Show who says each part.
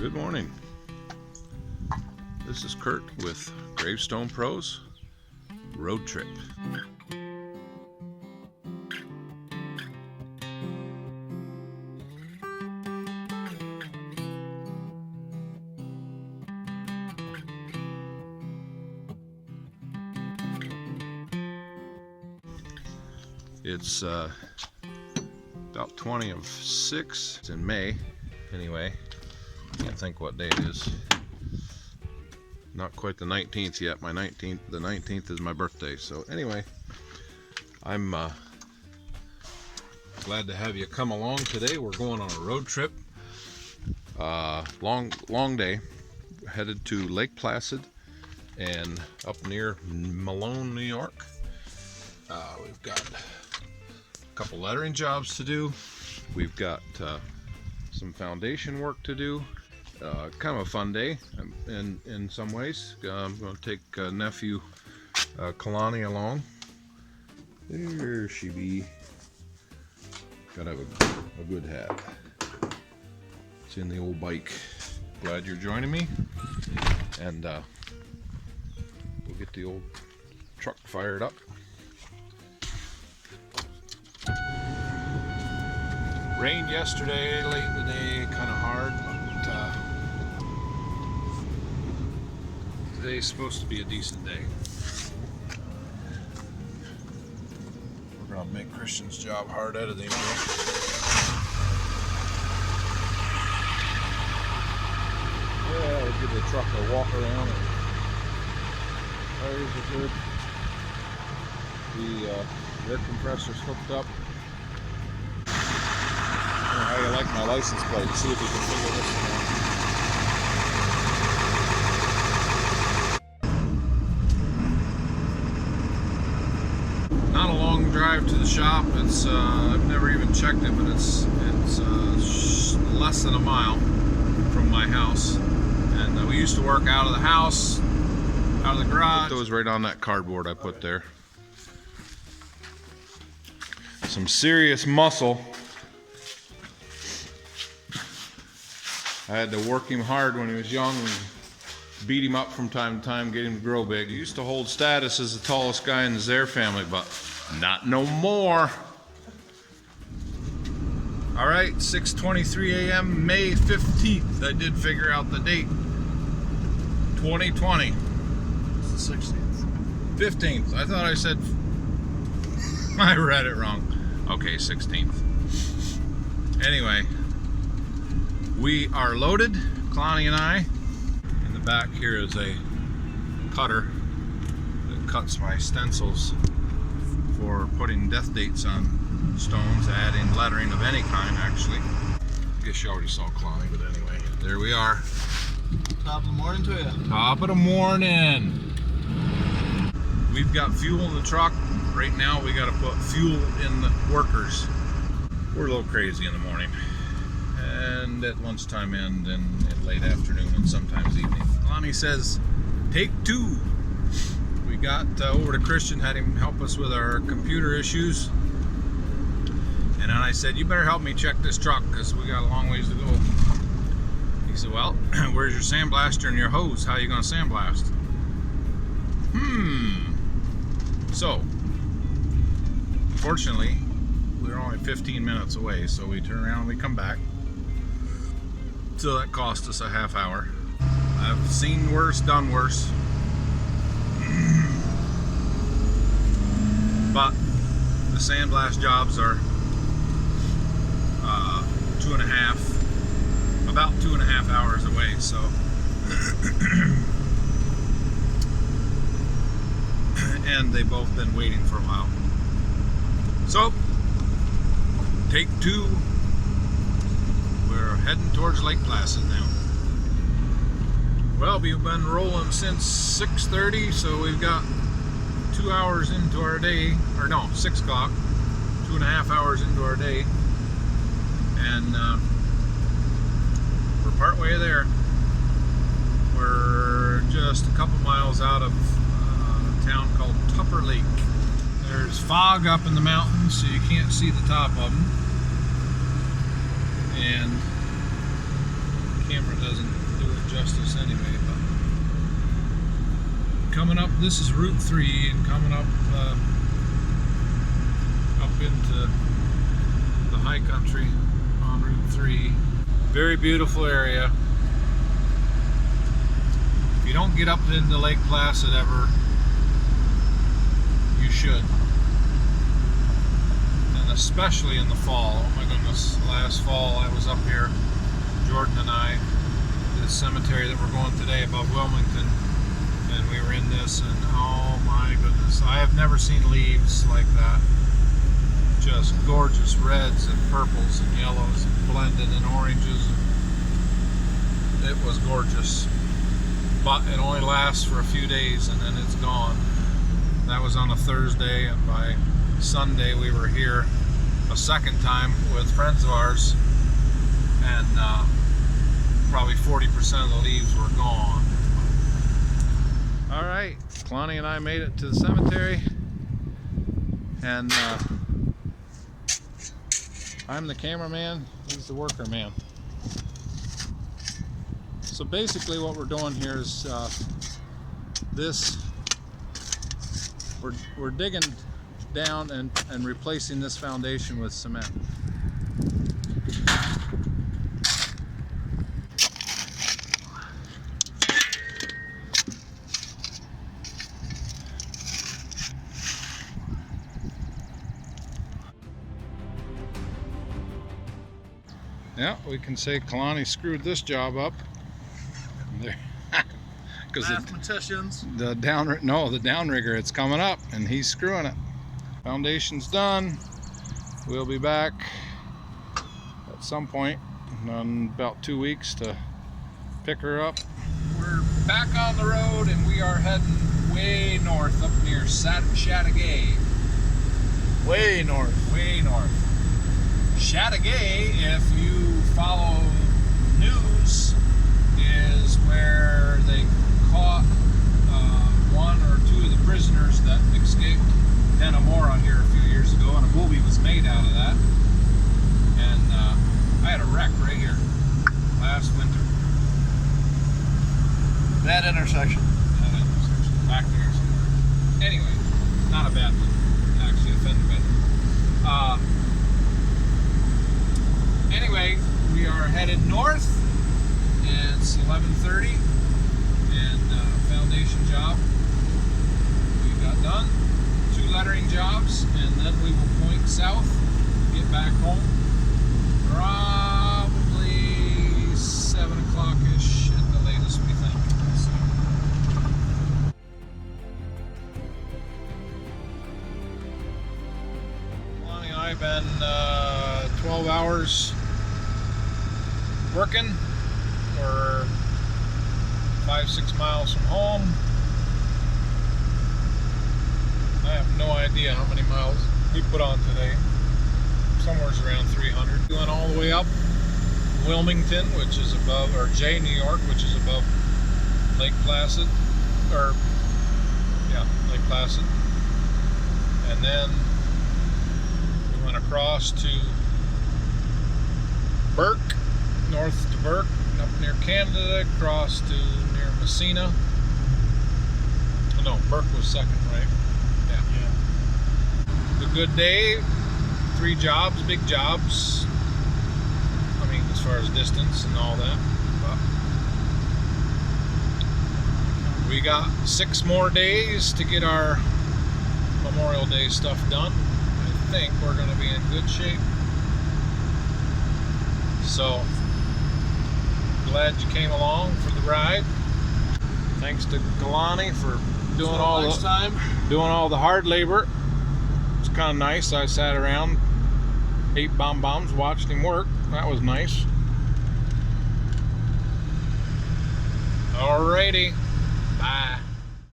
Speaker 1: Good morning. This is Curt with Gravestone Pros Road Trip. It's about 20 of 6. It's in May. Anyway, can't think what day it is. Not quite the 19th yet. The 19th is my birthday. So anyway, I'm glad to have you come along today. We're going on a road trip. Long day. Headed to Lake Placid and up near Malone, New York. We've got a couple lettering jobs to do. We've got some foundation work to do. Kind of a fun day in some ways. I'm going to take nephew Kalani along. There she be. Gotta have a good hat. It's in the old bike. Glad you're joining me. And we'll get the old truck fired up. Rained yesterday, late in the day, kind of hard, but today's supposed to be a decent day. We're gonna make Christian's job hard out of the area. Yeah, we'll give the truck a walk around. Tires are good. The air compressor's hooked up. How you like my license plate? See if you can figure this one out. Not a long drive to the shop. It's I've never even checked it, but it's less than a mile from my house. And we used to work out of the house, out of the garage. Put those right on that cardboard I put there. Some serious muscle. I had to work him hard when he was young and beat him up from time to time, get him to grow big. He used to hold status as the tallest guy in the Zare family, but not no more. All right, 6:23 a.m., May 15th. I did figure out the date. 2020.
Speaker 2: It's the 16th.
Speaker 1: 15th. I thought I said, I read it wrong. Okay, 16th. Anyway. We are loaded, Kalani and I. In the back here is a cutter that cuts my stencils for putting death dates on stones, adding lettering of any kind, actually. I guess you already saw Kalani, but anyway, there we are.
Speaker 2: Top of the morning to you.
Speaker 1: Top of the morning. We've got fuel in the truck. Right now we got to put fuel in the workers. We're a little crazy in the morning. And at lunchtime and in late afternoon and sometimes evening. Lonnie says, take 2. We got over to Christian, had him help us with our computer issues. And then I said, you better help me check this truck because we got a long ways to go. He said, well, where's your sandblaster and your hose? How are you going to sandblast? So, fortunately, we're only 15 minutes away, so we turn around and we come back. So that cost us a half hour. I've seen worse, done worse. But the sandblast jobs are about 2.5 hours away, so and they've both been waiting for a while. So take 2. We're heading towards Lake Placid now. Well, we've been rolling since 6:30, so we've got 2 hours into our day, or no, 6 o'clock, 2.5 hours into our day, and we're partway there. We're just a couple miles out of a town called Tupper Lake. There's fog up in the mountains, so you can't see the top of them. And camera doesn't do it justice anyway. But coming up, this is Route 3, and coming up into the high country on Route 3. Very beautiful area. If you don't get up into Lake Placid ever, you should. And especially in the fall. Oh my goodness, last fall I was up here, Jordan and I, this cemetery that we're going today above Wilmington, and we were in this, and oh my goodness, I have never seen leaves like that. Just gorgeous reds and purples and yellows blended and oranges. It was gorgeous, but it only lasts for a few days and then it's gone. That was on a Thursday, and by Sunday we were here a second time with friends of ours, and probably 40% of the leaves were gone. All right, Kalani and I made it to the cemetery, and I'm the cameraman, he's the worker man. So basically what we're doing here is we're digging down and replacing this foundation with cement. Yeah, we can say Kalani screwed this job up. Because
Speaker 2: Mathematicians.
Speaker 1: the downrigger, it's coming up and he's screwing it. Foundation's done. We'll be back at some point in about 2 weeks to pick her up. We're back on the road and we are heading way north, up near Chateauguay.
Speaker 2: Way north.
Speaker 1: Way north. Chateauguay, if you follow news, is where they caught one or two of the prisoners that escaped Denamora here a few years ago, and a movie was made out of that. And I had a wreck right here last winter.
Speaker 2: That intersection.
Speaker 1: Back there somewhere. Anyway, not a bad one. Actually, a fender bender. Anyway, we are headed north, and it's 11:30, and foundation job we got done. 2 lettering jobs, and then we will point south, get back home, probably 7 o'clock-ish at the latest, we think. So. Lonnie and I have been 12 hours working. We're 5-6 miles from home. I have no idea how many miles we put on today. Somewhere around 300. We went all the way up Wilmington, which is above, or New York, which is above Lake Placid, Lake Placid. And then we went across to Burke, north to Burke, up near Canada, across to near Messina. Oh, no, Burke was second, right? Yeah. A good day. 3 jobs, big jobs. I mean, as far as distance and all that. But we got 6 more days to get our Memorial Day stuff done. I think we're going to be in good shape. So, glad you came along for the ride. Thanks to Kalani for doing all the hard labor. It's kind of nice. I sat around, ate bombs, watched him work. That was nice. Alrighty, bye.